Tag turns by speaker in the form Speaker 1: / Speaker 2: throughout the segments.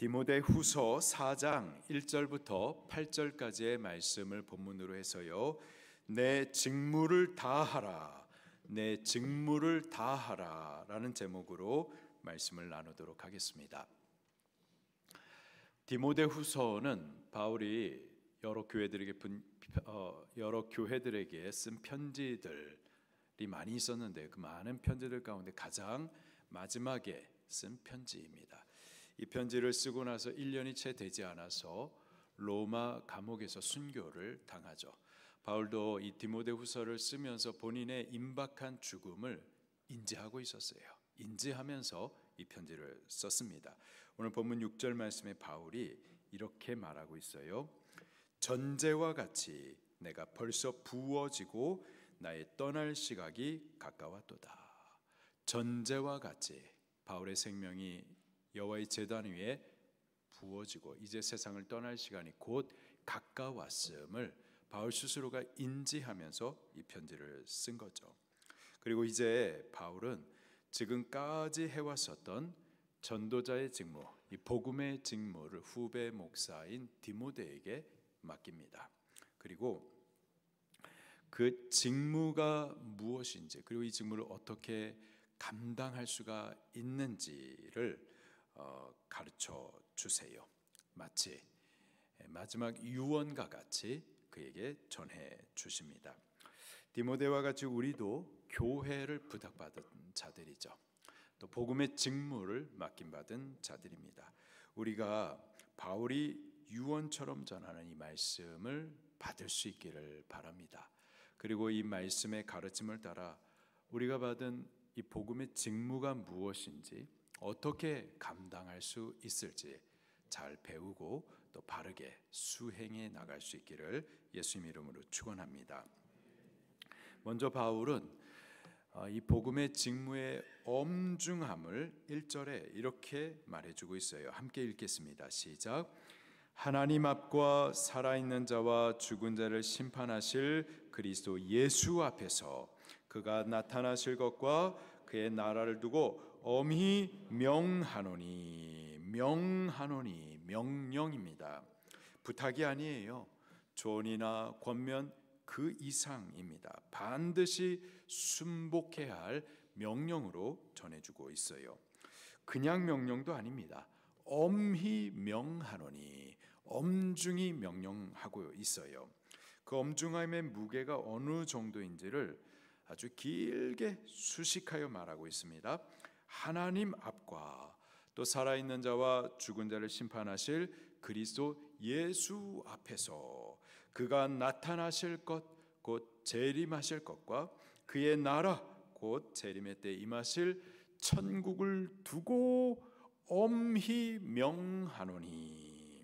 Speaker 1: 디모데후서 4장 1절부터 8절까지의 말씀을 본문으로 해서요, 내 직무를 다하라, 내 직무를 다하라 라는 제목으로 말씀을 나누도록 하겠습니다. 디모데후서는 바울이 여러 교회들에게 쓴 편지들이 많이 있었는데, 그 많은 편지들 가운데 가장 마지막에 쓴 편지입니다. 이 편지를 쓰고 나서 1년이 채 되지 않아서 로마 감옥에서 순교를 당하죠. 바울도 이 디모데후서를 쓰면서 본인의 임박한 죽음을 인지하고 있었어요. 인지하면서 이 편지를 썼습니다. 오늘 본문 6절 말씀에 바울이 이렇게 말하고 있어요. 전제와 같이 내가 벌써 부어지고 나의 떠날 시각이 가까웠도다. 전제와 같이 바울의 생명이 여호와의 제단 위에 부어지고 이제 세상을 떠날 시간이 곧 가까웠음을 바울 스스로가 인지하면서 이 편지를 쓴 거죠. 그리고 이제 바울은 지금까지 해왔었던 전도자의 직무, 이 복음의 직무를 후배 목사인 디모데에게 맡깁니다. 그리고 그 직무가 무엇인지, 그리고 이 직무를 어떻게 감당할 수가 있는지를 가르쳐 주세요. 마치 마지막 유언과 같이 그에게 전해 주십니다. 디모데와 같이 우리도 교회를 부탁받은 자들이죠. 또 복음의 직무를 맡김받은 자들입니다. 우리가 바울이 유언처럼 전하는 이 말씀을 받을 수 있기를 바랍니다. 그리고 이 말씀의 가르침을 따라 우리가 받은 이 복음의 직무가 무엇인지, 어떻게 감당할 수 있을지 잘 배우고 또 바르게 수행해 나갈 수 있기를 예수님 이름으로 축원합니다. 먼저 바울은 이 복음의 직무의 엄중함을 1절에 이렇게 말해주고 있어요. 함께 읽겠습니다. 시작. 하나님 앞과 살아있는 자와 죽은 자를 심판하실 그리스도 예수 앞에서 그가 나타나실 것과 그의 나라를 두고 엄히 명하노니, 명하노니, 명령입니다. 부탁이 아니에요. 조언이나 권면 그 이상입니다. 반드시 순복해야 할 명령으로 전해주고 있어요. 그냥 명령도 아닙니다. 엄히 명하노니, 엄중히 명령하고 있어요. 그 엄중함의 무게가 어느 정도인지를 아주 길게 수식하여 말하고 있습니다. 하나님 앞과 또 살아있는 자와 죽은 자를 심판하실 그리스도 예수 앞에서 그가 나타나실 것, 곧 재림하실 것과 그의 나라, 곧 재림의 때 임하실 천국을 두고 엄히 명하노니.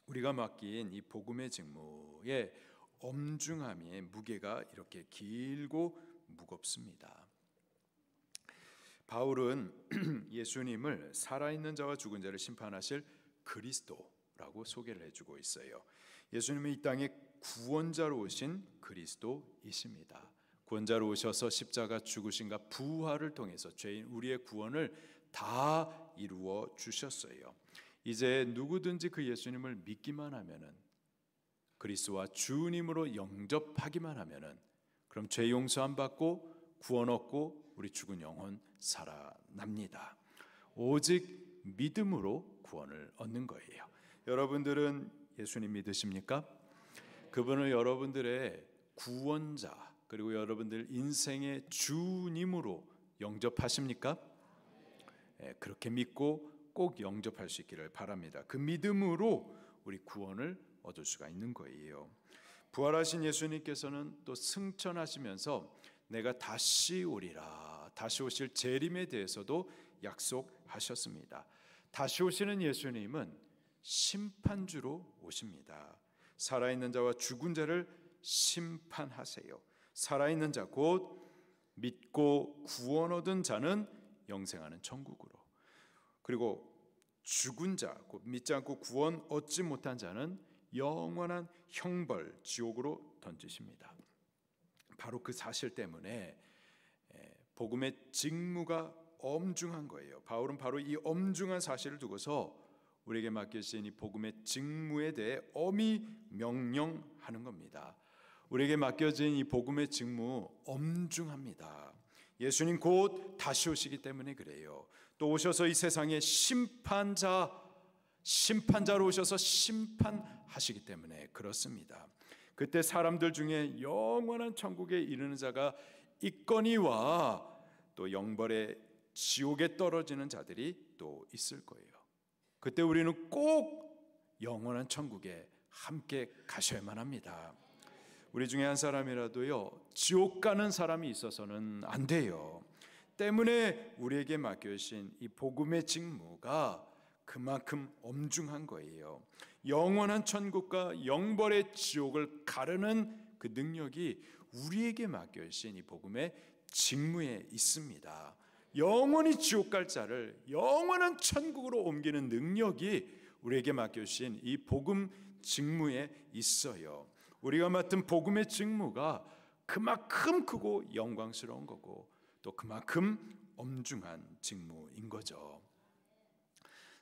Speaker 1: 우리가 맡긴 이 복음의 직무의 엄중함의 무게가 이렇게 길고 무겁습니다. 바울은 예수님을 살아있는 자와 죽은 자를 심판하실 그리스도라고 소개를 해주고 있어요. 예수님은 이 땅에 구원자로 오신 그리스도이십니다. 구원자로 오셔서 십자가 죽으심과 부활을 통해서 죄인 우리의 구원을 다 이루어 주셨어요. 이제 누구든지 그 예수님을 믿기만 하면은, 그리스도와 주님으로 영접하기만 하면은, 그럼 죄 용서함 받고 구원 얻고 우리 죽은 영혼 살아납니다. 오직 믿음으로 구원을 얻는 거예요. 여러분들은 예수님 믿으십니까? 그분을 여러분들의 구원자, 그리고 여러분들 인생의 주님으로 영접하십니까? 그렇게 믿고 꼭 영접할 수 있기를 바랍니다. 그 믿음으로 우리 구원을 얻을 수가 있는 거예요. 부활하신 예수님께서는 또 승천하시면서 내가 다시 오리라, 다시 오실 재림에 대해서도 약속하셨습니다. 다시 오시는 예수님은 심판주로 오십니다. 살아있는 자와 죽은 자를 심판하세요. 살아있는 자, 곧 믿고 구원 얻은 자는 영생하는 천국으로, 그리고 죽은 자, 곧 믿지 않고 구원 얻지 못한 자는 영원한 형벌, 지옥으로 던지십니다. 바로 그 사실 때문에 복음의 직무가 엄중한 거예요. 바울은 바로 이 엄중한 사실을 두고서 우리에게 맡겨진 이 복음의 직무에 대해 엄히 명령하는 겁니다. 우리에게 맡겨진 이 복음의 직무 엄중합니다. 예수님 곧 다시 오시기 때문에 그래요. 또 오셔서 이 세상의 심판자로 오셔서 심판하시기 때문에 그렇습니다. 그때 사람들 중에 영원한 천국에 이르는 자가 있거니와 또 영벌의 지옥에 떨어지는 자들이 또 있을 거예요. 그때 우리는 꼭 영원한 천국에 함께 가셔야만 합니다. 우리 중에 한 사람이라도요, 지옥 가는 사람이 있어서는 안 돼요. 때문에 우리에게 맡겨주신 이 복음의 직무가 그만큼 엄중한 거예요. 영원한 천국과 영벌의 지옥을 가르는 그 능력이 우리에게 맡겨주신 이 복음의 직무에 있습니다. 영원히 지옥 갈 자를 영원한 천국으로 옮기는 능력이 우리에게 맡겨주신 이 복음 직무에 있어요. 우리가 맡은 복음의 직무가 그만큼 크고 영광스러운 거고 또 그만큼 엄중한 직무인 거죠.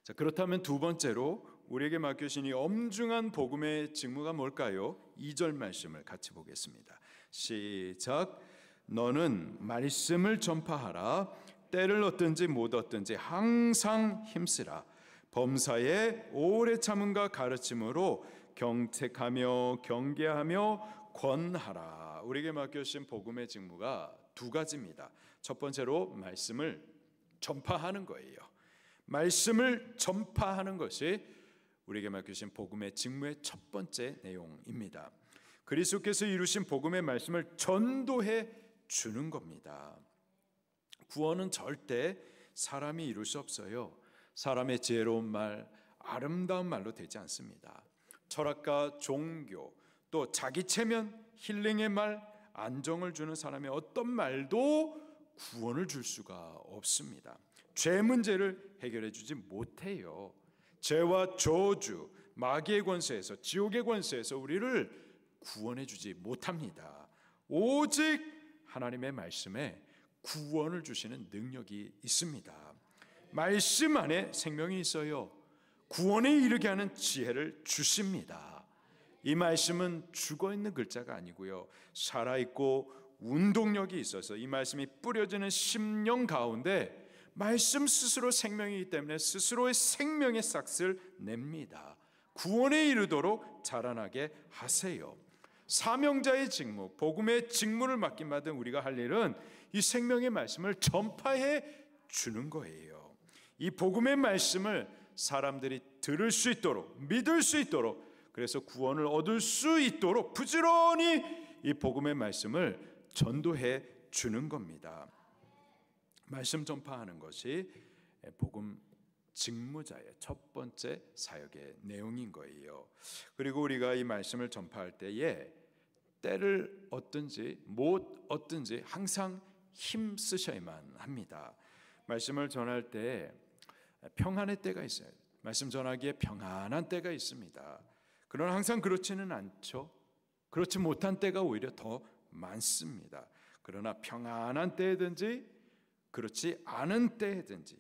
Speaker 1: 자, 그렇다면 두 번째로 우리에게 맡겨진 이 엄중한 복음의 직무가 뭘까요? 2절 말씀을 같이 보겠습니다. 시작. 너는 말씀을 전파하라. 때를 얻든지 못 얻든지 항상 힘쓰라. 범사에 오래 참음과 가르침으로 경책하며 경계하며 권하라. 우리에게 맡겨진 복음의 직무가 두 가지입니다. 첫 번째로 말씀을 전파하는 거예요. 말씀을 전파하는 것이 우리에게 맡겨진 복음의 직무의 첫 번째 내용입니다. 그리스도께서 이루신 복음의 말씀을 전도해 주는 겁니다. 구원은 절대 사람이 이룰 수 없어요. 사람의 지혜로운 말, 아름다운 말로 되지 않습니다. 철학과 종교, 또 자기 체면, 힐링의 말, 안정을 주는 사람의 어떤 말도 구원을 줄 수가 없습니다. 죄 문제를 해결해 주지 못해요. 죄와 저주, 마귀의 권세에서, 지옥의 권세에서 우리를 구원해 주지 못합니다. 오직 하나님의 말씀에 구원을 주시는 능력이 있습니다. 말씀 안에 생명이 있어요. 구원에 이르게 하는 지혜를 주십니다. 이 말씀은 죽어있는 글자가 아니고요, 살아있고 운동력이 있어서 이 말씀이 뿌려지는 심령 가운데 말씀 스스로 생명이기 때문에 스스로의 생명의 싹을 냅니다. 구원에 이르도록 자라나게 하세요. 사명자의 직무, 복음의 직무를 맡김받은 우리가 할 일은 이 생명의 말씀을 전파해 주는 거예요. 이 복음의 말씀을 사람들이 들을 수 있도록, 믿을 수 있도록, 그래서 구원을 얻을 수 있도록 부지런히 이 복음의 말씀을 전도해 주는 겁니다. 말씀 전파하는 것이 복음 직무자의 첫 번째 사역의 내용인 거예요. 그리고 우리가 이 말씀을 전파할 때에 때를 얻든지 못 얻든지 항상 힘 쓰셔야만 합니다. 말씀을 전할 때 평안의 때가 있어요. 말씀 전하기에 평안한 때가 있습니다. 그러나 항상 그렇지는 않죠. 그렇지 못한 때가 오히려 더 많습니다. 그러나 평안한 때든지 그렇지 않은 때든지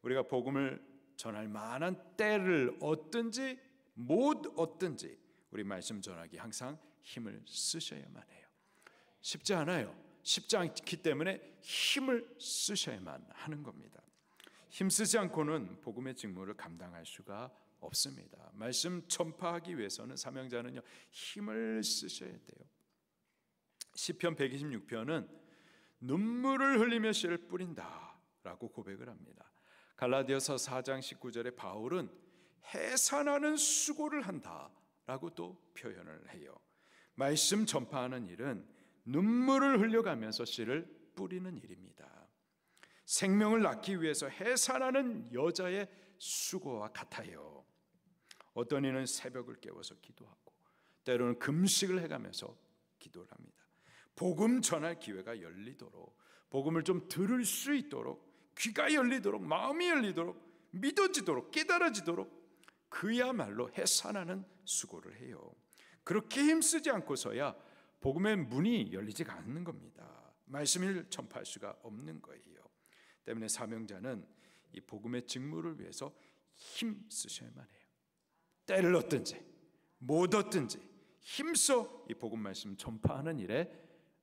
Speaker 1: 우리가 복음을 전할 만한 때를 얻든지 못 얻든지 우리 말씀 전하기 항상 힘을 쓰셔야만 해요. 쉽지 않아요. 쉽지 않기 때문에 힘을 쓰셔야만 하는 겁니다. 힘쓰지 않고는 복음의 직무를 감당할 수가 없습니다. 말씀 전파하기 위해서는 사명자는요, 힘을 쓰셔야 돼요. 시편 126편은 눈물을 흘리며 씨를 뿌린다 라고 고백을 합니다. 갈라디아서 4장 19절에 바울은 해산하는 수고를 한다 라고 또 표현을 해요. 말씀 전파하는 일은 눈물을 흘려가면서 씨를 뿌리는 일입니다. 생명을 낳기 위해서 해산하는 여자의 수고와 같아요. 어떤 이는 새벽을 깨워서 기도하고 때로는 금식을 해가면서 기도를 합니다. 복음 전할 기회가 열리도록, 복음을 좀 들을 수 있도록, 귀가 열리도록, 마음이 열리도록, 믿어지도록, 깨달아지도록 그야말로 해산하는 수고를 해요. 그렇게 힘쓰지 않고서야 복음의 문이 열리지가 않는 겁니다. 말씀을 전파할 수가 없는 거예요. 때문에 사명자는 이 복음의 직무를 위해서 힘 쓰셔야만 해요. 때를 얻든지 못 얻든지 힘써 이 복음 말씀 전파하는 일에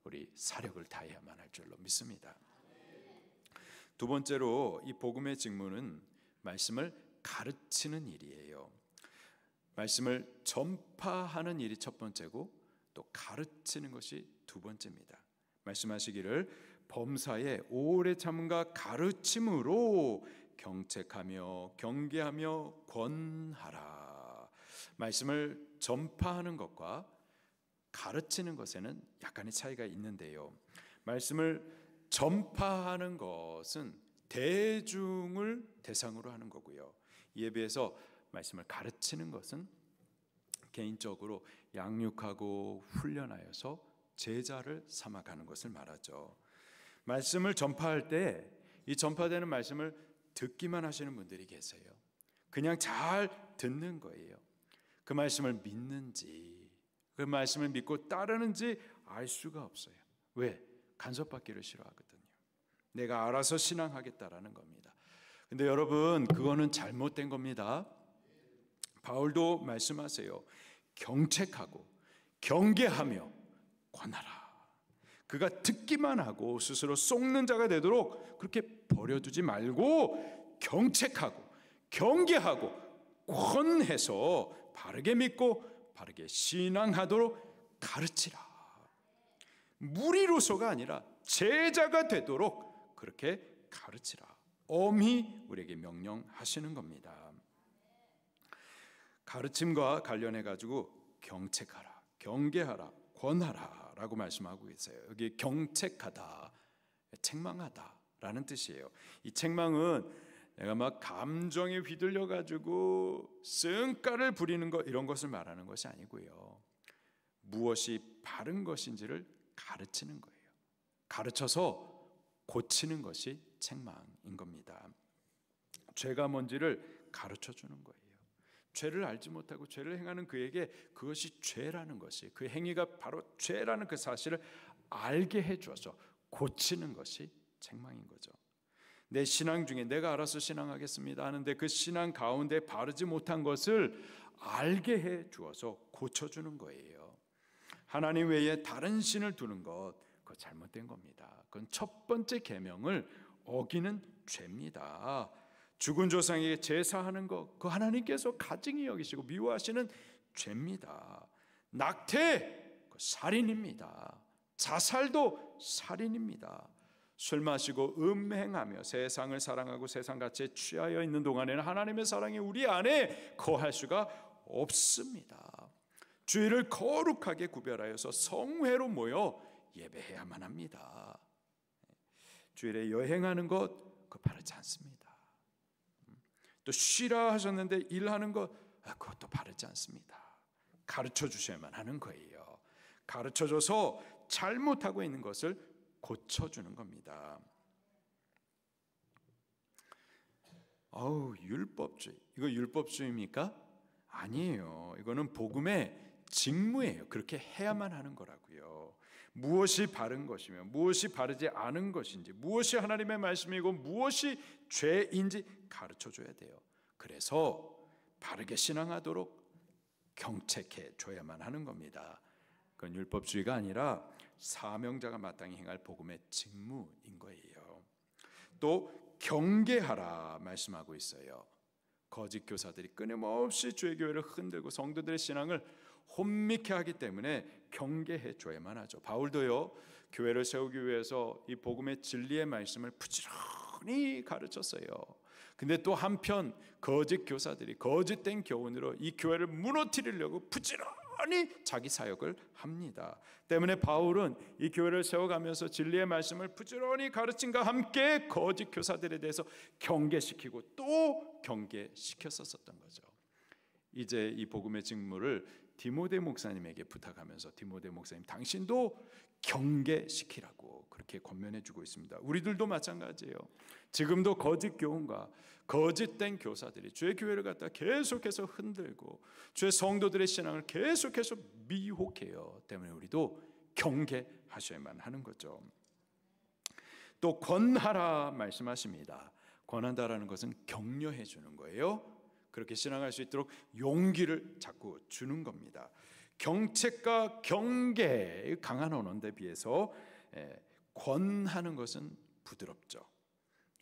Speaker 1: 우리 사력을 다해야만 할 줄로 믿습니다. 두 번째로 이 복음의 직무는 말씀을 가르치는 일이에요. 말씀을 전파하는 일이 첫 번째고 또 가르치는 것이 두 번째입니다. 말씀하시기를 범사에 오래 참음과 가르침으로 경책하며 경계하며 권하라. 말씀을 전파하는 것과 가르치는 것에는 약간의 차이가 있는데요. 말씀을 전파하는 것은 대중을 대상으로 하는 거고요. 이에 비해서 말씀을 가르치는 것은 개인적으로 양육하고 훈련하여서 제자를 삼아가는 것을 말하죠. 말씀을 전파할 때 이 전파되는 말씀을 듣기만 하시는 분들이 계세요. 그냥 잘 듣는 거예요. 그 말씀을 믿는지 그 말씀을 믿고 따르는지 알 수가 없어요. 왜? 간섭받기를 싫어하거든요. 내가 알아서 신앙하겠다라는 겁니다. 근데 여러분, 그거는 잘못된 겁니다. 바울도 말씀하세요. 경책하고 경계하며 권하라. 그가 듣기만 하고 스스로 속는 자가 되도록 그렇게 버려두지 말고 경책하고 경계하고 권해서 바르게 믿고 바르게 신앙하도록 가르치라. 무리로서가 아니라 제자가 되도록 그렇게 가르치라. 엄히 우리에게 명령하시는 겁니다. 가르침과 관련해 가지고 경책하라, 경계하라, 권하라 라고 말씀하고 있어요. 여기 경책하다, 책망하다라는 뜻이에요. 이 책망은 내가 막 감정에 휘둘려 가지고 쓴가를 부리는 것, 이런 것을 말하는 것이 아니고요. 무엇이 바른 것인지를 가르치는 거예요. 가르쳐서 고치는 것이 책망인 겁니다. 죄가 뭔지를 가르쳐 주는 거예요. 죄를 알지 못하고 죄를 행하는 그에게 그것이 죄라는 것이, 그 행위가 바로 죄라는 그 사실을 알게 해줘서 고치는 것이 책망인 거죠. 내 신앙 중에 내가 알아서 신앙하겠습니다 하는데 그 신앙 가운데 바르지 못한 것을 알게 해 주어서 고쳐주는 거예요. 하나님 외에 다른 신을 두는 것, 그거 잘못된 겁니다. 그건 첫 번째 계명을 어기는 죄입니다. 죽은 조상에게 제사하는 것, 그 하나님께서 가증히 여기시고 미워하시는 죄입니다. 낙태, 살인입니다. 자살도 살인입니다. 술 마시고 음행하며 세상을 사랑하고 세상 가치에 취하여 있는 동안에는 하나님의 사랑이 우리 안에 거할 수가 없습니다. 주일을 거룩하게 구별하여서 성회로 모여 예배해야만 합니다. 주일에 여행하는 것, 그거 바르지 않습니다. 또 쉬라 하셨는데 일하는 것, 그것도 바르지 않습니다. 가르쳐 주셔야만 하는 거예요. 가르쳐줘서 잘못하고 있는 것을 고쳐주는 겁니다. 율법주의, 이거 율법주의입니까? 아니에요. 이거는 복음의 직무예요. 그렇게 해야만 하는 거라고요. 무엇이 바른 것이며 무엇이 바르지 않은 것인지, 무엇이 하나님의 말씀이고 무엇이 죄인지 가르쳐줘야 돼요. 그래서 바르게 신앙하도록 경책해 줘야만 하는 겁니다. 그건 율법주의가 아니라 사명자가 마땅히 행할 복음의 직무인 거예요. 또 경계하라 말씀하고 있어요. 거짓 교사들이 끊임없이 주의 교회를 흔들고 성도들의 신앙을 혼미케 하기 때문에 경계해 줘야만 하죠. 바울도요, 교회를 세우기 위해서 이 복음의 진리의 말씀을 부지런히 가르쳤어요. 근데 또 한편 거짓 교사들이 거짓된 교훈으로 이 교회를 무너뜨리려고 부지런히 자기 사역을 합니다. 때문에 바울은 이 교회를 세워가면서 진리의 말씀을 부지런히 가르침과 함께 거짓 교사들에 대해서 경계시키고 또 경계시켰었던 거죠. 이제 이 복음의 직무를 디모데 목사님에게 부탁하면서 디모데 목사님, 당신도 경계시키라고 그렇게 권면해주고 있습니다. 우리들도 마찬가지예요. 지금도 거짓 교훈과 거짓된 교사들이 주의 교회를 갖다 계속해서 흔들고 주의 성도들의 신앙을 계속해서 미혹해요. 때문에 우리도 경계하셔야만 하는 거죠. 또 권하라 말씀하십니다. 권한다라는 것은 격려해 주는 거예요. 그렇게 신앙할 수 있도록 용기를 자꾸 주는 겁니다. 경책과 경계, 강한 언어에 비해서 권하는 것은 부드럽죠.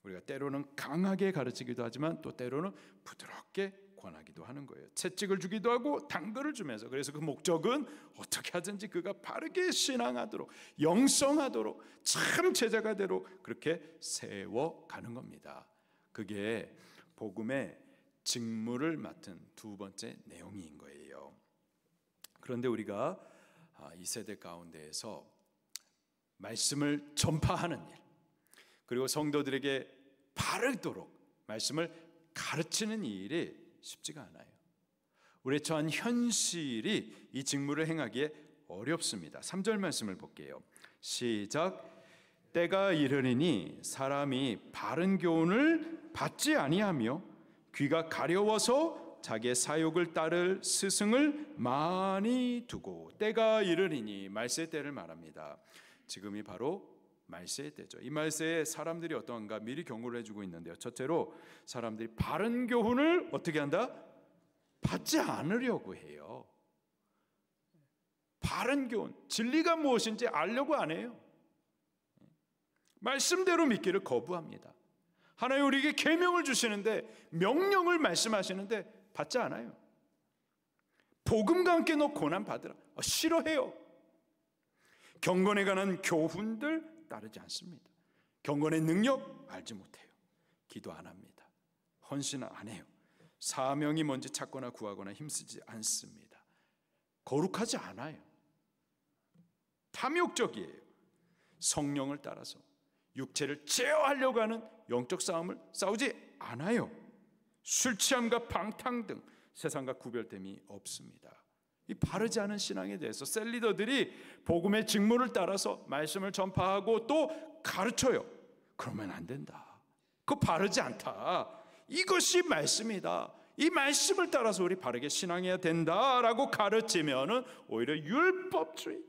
Speaker 1: 우리가 때로는 강하게 가르치기도 하지만 또 때로는 부드럽게 권하기도 하는 거예요. 채찍을 주기도 하고 당근을 주면서, 그래서 그 목적은 어떻게 하든지 그가 바르게 신앙하도록, 영성하도록, 참 제자가 되도록 그렇게 세워가는 겁니다. 그게 복음의 직무를 맡은 두 번째 내용인 거예요. 그런데 우리가 이 세대 가운데에서 말씀을 전파하는 일, 그리고 성도들에게 바르도록 말씀을 가르치는 일이 쉽지가 않아요. 우리의 처한 현실이 이 직무를 행하기에 어렵습니다. 3절 말씀을 볼게요. 시작. 때가 이르리니 사람이 바른 교훈을 받지 아니하며 귀가 가려워서 자기의 사욕을 따를 스승을 많이 두고. 때가 이르리니 말세의 때를 말합니다. 지금이 바로 말세의 때죠. 이 말세에 사람들이 어떠한가 미리 경고를 해주고 있는데요. 첫째로 사람들이 바른 교훈을 어떻게 한다? 받지 않으려고 해요. 바른 교훈, 진리가 무엇인지 알려고 안 해요. 말씀대로 믿기를 거부합니다. 하나님 우리에게 계명을 주시는데, 명령을 말씀하시는데 받지 않아요. 복음과 함께 너 고난 받으라, 싫어해요. 경건에 관한 교훈들 따르지 않습니다. 경건의 능력 알지 못해요. 기도 안 합니다. 헌신 안 해요. 사명이 뭔지 찾거나 구하거나 힘쓰지 않습니다. 거룩하지 않아요. 탐욕적이에요. 성령을 따라서 육체를 제어하려고 하는 영적 싸움을 싸우지 않아요. 술 취함과 방탕 등 세상과 구별됨이 없습니다. 이 바르지 않은 신앙에 대해서 셀리더들이 복음의 직무를 따라서 말씀을 전파하고 또 가르쳐요. 그러면 안 된다. 그거 바르지 않다. 이것이 말씀이다. 이 말씀을 따라서 우리 바르게 신앙해야 된다라고 가르치면은 오히려 율법주의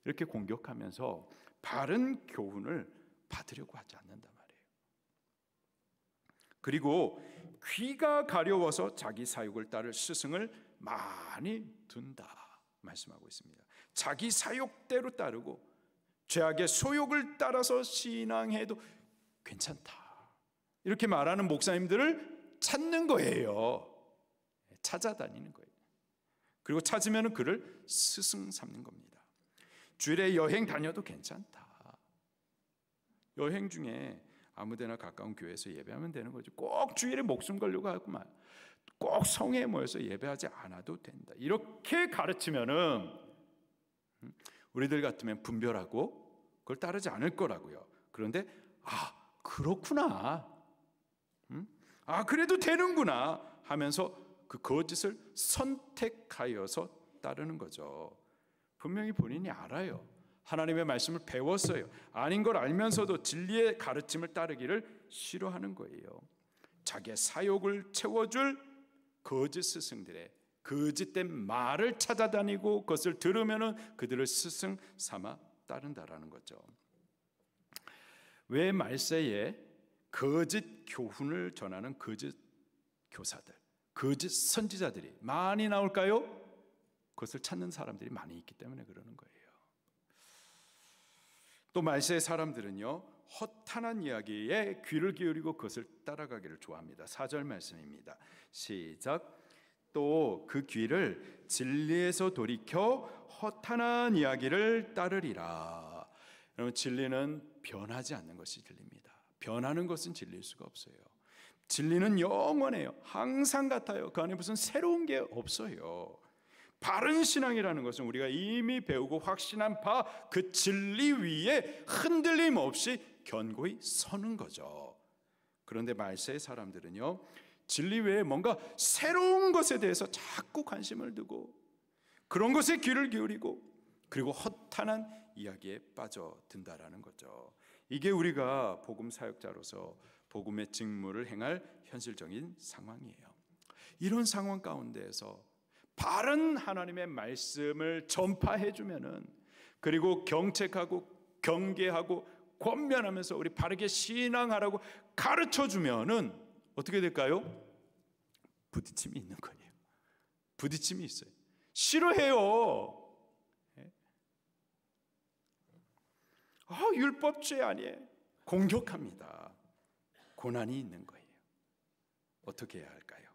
Speaker 1: 이렇게 공격하면서 바른 교훈을 받으려고 하지 않는단 말이에요. 그리고 귀가 가려워서 자기 사욕을 따를 스승을 많이 둔다 말씀하고 있습니다. 자기 사욕대로 따르고 죄악의 소욕을 따라서 신앙해도 괜찮다, 이렇게 말하는 목사님들을 찾는 거예요. 찾아다니는 거예요. 그리고 찾으면 그를 스승 삼는 겁니다. 주일에 여행 다녀도 괜찮다. 여행 중에 아무데나 가까운 교회에서 예배하면 되는 거죠. 꼭 주일에 목숨 걸려고 하고만 꼭 성회에 모여서 예배하지 않아도 된다. 이렇게 가르치면은 우리들 같으면 분별하고 그걸 따르지 않을 거라고요. 그런데 그렇구나, 그래도 되는구나 하면서 그 거짓을 선택하여서 따르는 거죠. 분명히 본인이 알아요. 하나님의 말씀을 배웠어요. 아닌 걸 알면서도 진리의 가르침을 따르기를 싫어하는 거예요. 자기의 사욕을 채워줄 거짓 스승들의 거짓된 말을 찾아다니고 그것을 들으면 그들을 스승 삼아 따른다라는 거죠. 왜 말세에 거짓 교훈을 전하는 거짓 교사들, 거짓 선지자들이 많이 나올까요? 그것을 찾는 사람들이 많이 있기 때문에 그러는 거예요. 또 말세의 사람들은요, 허탄한 이야기에 귀를 기울이고 그것을 따라가기를 좋아합니다. 4절 말씀입니다. 시작. 또 그 귀를 진리에서 돌이켜 허탄한 이야기를 따르리라. 여러분, 진리는 변하지 않는 것이 진리입니다. 변하는 것은 진리일 수가 없어요. 진리는 영원해요. 항상 같아요. 그 안에 무슨 새로운 게 없어요. 바른 신앙이라는 것은 우리가 이미 배우고 확신한 바 그 진리 위에 흔들림 없이 견고히 서는 거죠. 그런데 말세의 사람들은요, 진리 외에 뭔가 새로운 것에 대해서 자꾸 관심을 두고 그런 것에 귀를 기울이고 그리고 허탄한 이야기에 빠져든다라는 거죠. 이게 우리가 복음 사역자로서 복음의 직무를 행할 현실적인 상황이에요. 이런 상황 가운데에서 바른 하나님의 말씀을 전파해 주면은, 그리고 경책하고 경계하고 권면하면서 우리 바르게 신앙하라고 가르쳐 주면은 어떻게 될까요? 부딪힘이 있는 거예요. 부딪힘이 있어요. 싫어해요. 율법주의 아니에요. 공격합니다. 고난이 있는 거예요. 어떻게 해야 할까요?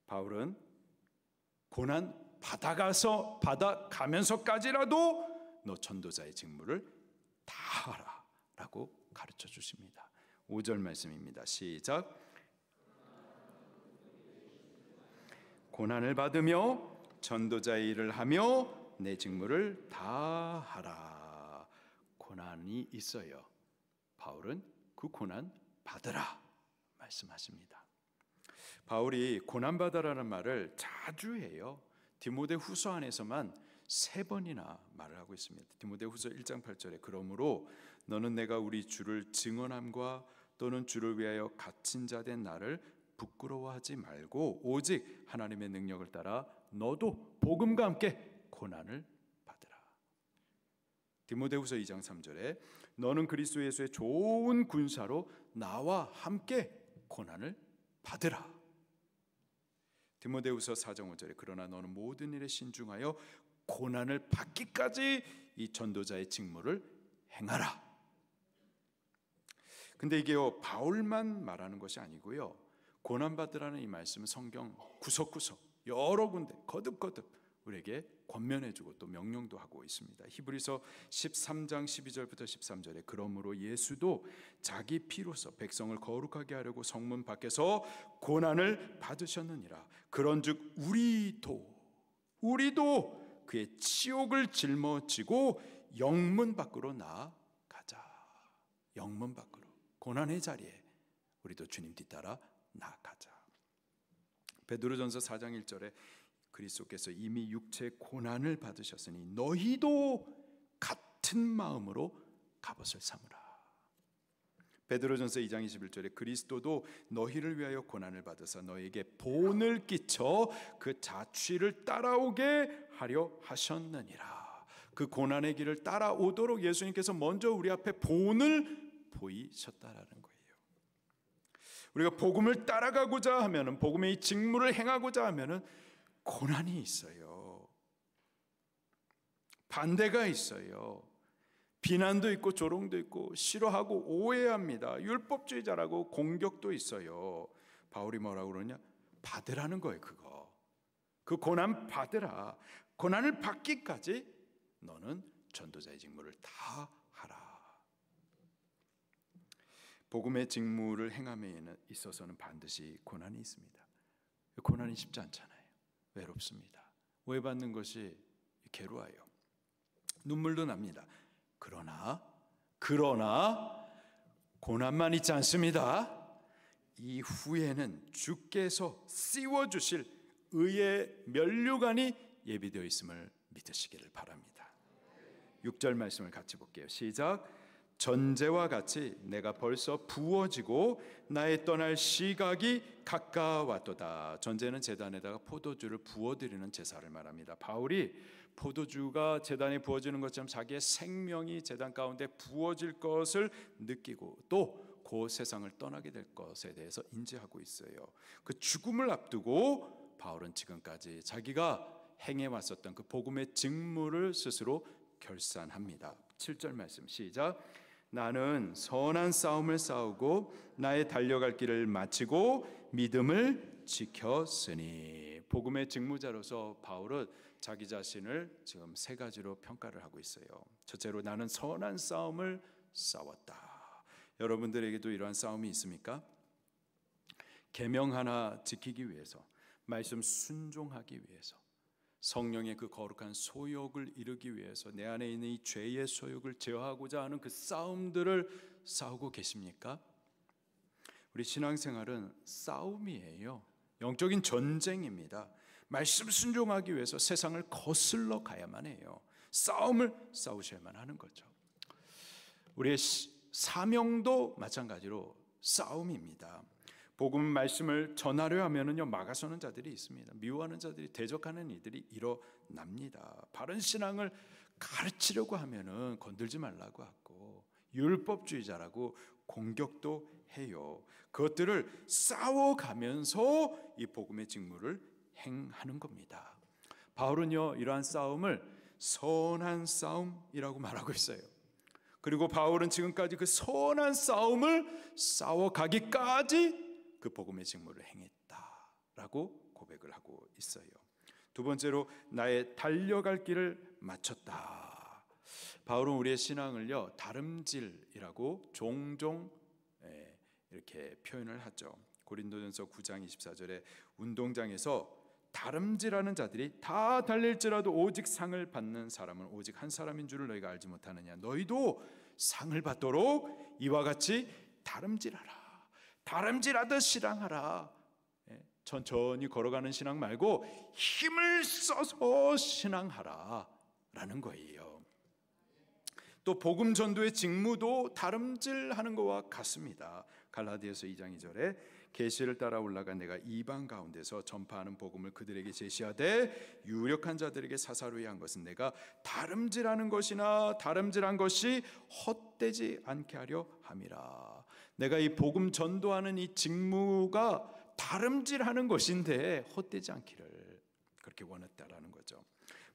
Speaker 1: 바울은 고난 받아가면서까지라도 너 전도자의 직무를 다 하라 라고 가르쳐 주십니다. 5절 말씀입니다. 시작. 고난을 받으며 전도자의 일을 하며 내 직무를 다 하라. 고난이 있어요. 바울은 그 고난 받으라 말씀하십니다. 바울이 고난 받으라는 말을 자주 해요. 디모데후서 안에서만 3번이나 말을 하고 있습니다. 디모데후서 1장 8절에 그러므로 너는 내가 우리 주를 증언함과 또는 주를 위하여 갇힌 자 된 나를 부끄러워하지 말고 오직 하나님의 능력을 따라 너도 복음과 함께 고난을 받으라. 디모데후서 2장 3절에 너는 그리스도 예수의 좋은 군사로 나와 함께 고난을 받으라. 디모데후서 4장 5절에 그러나 너는 모든 일에 신중하여 고난을 받기까지 이 전도자의 직무를 행하라. 근데 이게요 바울만 말하는 것이 아니고요, 고난 받으라는 이 말씀은 성경 구석구석 여러 군데 거듭거듭 우리에게 권면해주고 또 명령도 하고 있습니다. 히브리서 13장 12절부터 13절에 그러므로 예수도 자기 피로서 백성을 거룩하게 하려고 성문 밖에서 고난을 받으셨느니라. 그런즉 우리도 그의 치욕을 짊어지고 영문 밖으로 나아가자. 영문 밖으로, 고난의 자리에 우리도 주님 뒤따라 나아가자. 베드로전서 4장 1절에 그리스도께서 이미 육체의 고난을 받으셨으니 너희도 같은 마음으로 갑옷을 삼으라. 베드로전서 2장 21절에 그리스도도 너희를 위하여 고난을 받으사 너희에게 본을 끼쳐 그 자취를 따라오게 하려 하셨느니라. 그 고난의 길을 따라오도록 예수님께서 먼저 우리 앞에 본을 보이셨다라는 거예요. 우리가 복음을 따라가고자 하면은, 복음의 이 직무를 행하고자 하면은 고난이 있어요. 반대가 있어요. 비난도 있고 조롱도 있고 싫어하고 오해합니다. 율법주의자라고 공격도 있어요. 바울이 뭐라고 그러냐? 받으라는 거예요. 그 고난 받으라. 고난을 받기까지 너는 전도자의 직무를 다 하라. 복음의 직무를 행함에 있어서는 반드시 고난이 있습니다. 고난이 쉽지 않잖아요. 외롭습니다. 오해받는 것이 괴로워요. 눈물도 납니다. 그러나 고난만 있지 않습니다. 이후에는 주께서 씌워주실 의의 면류관이 예비되어 있음을 믿으시기를 바랍니다. 6절 말씀을 같이 볼게요. 시작. 전제와 같이 내가 벌써 부어지고 나의 떠날 시각이 가까웠도다. 전제는 제단에다가 포도주를 부어드리는 제사를 말합니다. 바울이 포도주가 제단에 부어지는 것처럼 자기의 생명이 제단 가운데 부어질 것을 느끼고 또 그 세상을 떠나게 될 것에 대해서 인지하고 있어요. 그 죽음을 앞두고 바울은 지금까지 자기가 행해왔었던 그 복음의 직무를 스스로 결산합니다. 7절 말씀 시작. 나는 선한 싸움을 싸우고 나의 달려갈 길을 마치고 믿음을 지켰으니. 복음의 직무자로서 바울은 자기 자신을 지금 3가지로 평가를 하고 있어요. 첫째로 나는 선한 싸움을 싸웠다. 여러분들에게도 이러한 싸움이 있습니까? 계명 하나 지키기 위해서, 말씀 순종하기 위해서, 성령의 그 거룩한 소욕을 이루기 위해서 내 안에 있는 이 죄의 소욕을 제어하고자 하는 그 싸움들을 싸우고 계십니까? 우리 신앙생활은 싸움이에요. 영적인 전쟁입니다. 말씀 순종하기 위해서 세상을 거슬러 가야만 해요. 싸움을 싸우셔야만 하는 거죠. 우리의 사명도 마찬가지로 싸움입니다. 복음 말씀을 전하려 하면은요 막아서는 자들이 있습니다. 미워하는 자들이, 대적하는 이들이 일어납니다. 바른 신앙을 가르치려고 하면은 건들지 말라고 하고 율법주의자라고 공격도 해요. 그것들을 싸워가면서 이 복음의 직무를 행하는 겁니다. 바울은요, 이러한 싸움을 선한 싸움이라고 말하고 있어요. 그리고 바울은 지금까지 그 선한 싸움을 싸워가기까지 그 복음의 직무를 행했다라고 고백을 하고 있어요. 두 번째로, 나의 달려갈 길을 마쳤다. 바울은 우리의 신앙을요, 다름질이라고 종종 이렇게 표현을 하죠. 고린도전서 9장 24절에 운동장에서 다름질하는 자들이 다 달릴지라도 오직 상을 받는 사람은 오직 한 사람인 줄을 너희가 알지 못하느냐. 너희도 상을 받도록 이와 같이 다름질하라. 다름질하듯 신앙하라. 천천히 걸어가는 신앙 말고 힘을 써서 신앙하라 라는 거예요. 또 복음 전도의 직무도 다름질하는 것과 같습니다. 갈라디아서 2장 2절에 계시를 따라 올라가 내가 이방 가운데서 전파하는 복음을 그들에게 제시하되 유력한 자들에게 사사로이 한 것은 내가 다름질하는 것이나 다름질한 것이 헛되지 않게 하려 함이라. 내가 이 복음 전도하는 이 직무가 다름질하는 것인데 헛되지 않기를 그렇게 원했다라는 거죠.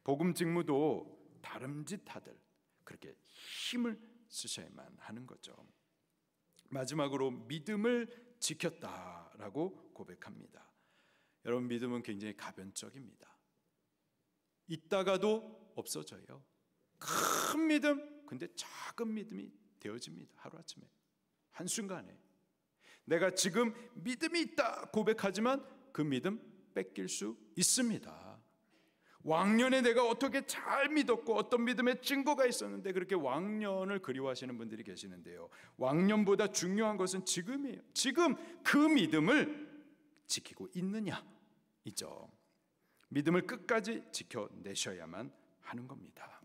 Speaker 1: 복음 직무도 다름짓하들 그렇게 힘을 쓰셔야만 하는 거죠. 마지막으로 믿음을 지켰다라고 고백합니다. 여러분, 믿음은 굉장히 가변적입니다. 있다가도 없어져요. 큰 믿음, 근데 작은 믿음이 되어집니다. 하루아침에, 한순간에. 내가 지금 믿음이 있다 고백하지만 그 믿음 뺏길 수 있습니다. 왕년에 내가 어떻게 잘 믿었고 어떤 믿음의 증거가 있었는데 그렇게 왕년을 그리워하시는 분들이 계시는데요, 왕년보다 중요한 것은 지금이에요. 지금 그 믿음을 지키고 있느냐이죠. 믿음을 끝까지 지켜내셔야만 하는 겁니다.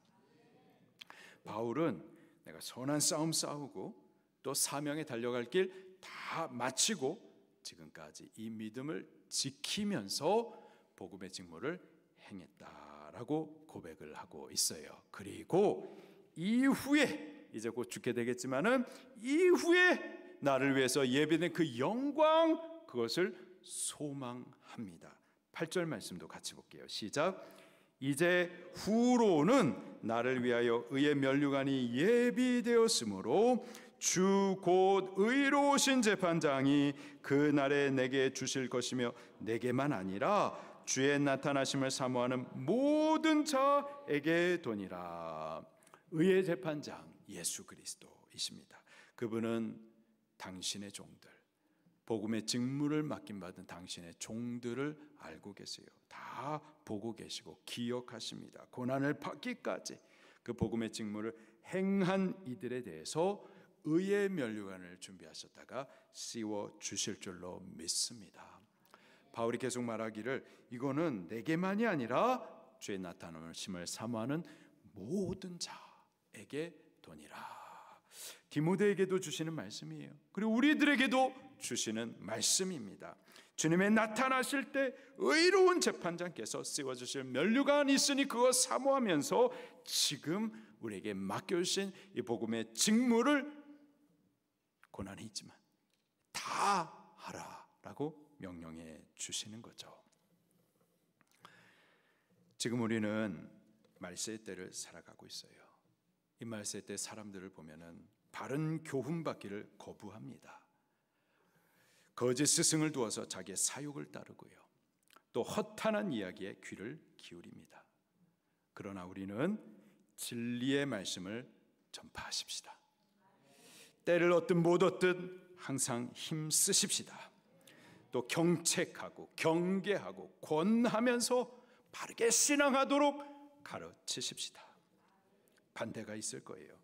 Speaker 1: 바울은 내가 선한 싸움 싸우고 또 사명에 달려갈 길 다 마치고 지금까지 이 믿음을 지키면서 복음의 직무를 행했다라고 고백을 하고 있어요. 그리고 이후에 이제 곧 죽게 되겠지만은 이후에 나를 위해서 예비된 그 영광, 그것을 소망합니다. 8절 말씀도 같이 볼게요. 시작. 이제 후로는 나를 위하여 의의 면류관이 예비되었으므로 주 곧 의로우신 재판장이 그 날에 내게 주실 것이며 내게만 아니라 주의 나타나심을 사모하는 모든 자에게 도니라. 의의 재판장 예수 그리스도이십니다. 그분은 당신의 종들, 복음의 직무를 맡김받은 당신의 종들을 알고 계세요. 다 보고 계시고 기억하십니다. 고난을 받기까지 그 복음의 직무를 행한 이들에 대해서 의의 면류관을 준비하셨다가 씌워 주실 줄로 믿습니다. 바울이 계속 말하기를 이거는 내게만이 아니라 주의 나타나심을 사모하는 모든 자에게 도니라. 디모데에게도 주시는 말씀이에요. 그리고 우리들에게도 주시는 말씀입니다. 주님의 나타나실 때 의로운 재판장께서 씌워주실 면류관이 있으니 그거 사모하면서 지금 우리에게 맡겨주신 이 복음의 직무를 고난이 있지만 다 하라라고 명령해 주시는 거죠. 지금 우리는 말세의 때를 살아가고 있어요. 이 말세의 때 사람들을 보면은 바른 교훈 받기를 거부합니다. 거짓 스승을 두어서 자기의 사욕을 따르고요, 또 허탄한 이야기에 귀를 기울입니다. 그러나 우리는 진리의 말씀을 전파하십시다. 때를 얻든 못 얻든 항상 힘쓰십시다. 또 경책하고 경계하고 권하면서 바르게 신앙하도록 가르치십시다. 반대가 있을 거예요.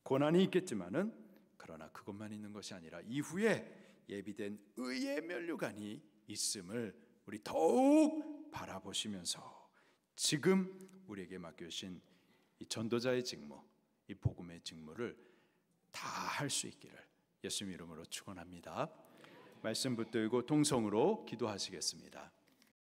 Speaker 1: 고난이 있겠지만은 그러나 그것만 있는 것이 아니라 이후에 예비된 의의 면류관이 있음을 우리 더욱 바라보시면서 지금 우리에게 맡겨주신 이 전도자의 직무, 이 복음의 직무를 다 할 수 있기를 예수님 이름으로 축원합니다. 말씀 붙들고 통성으로 기도하시겠습니다.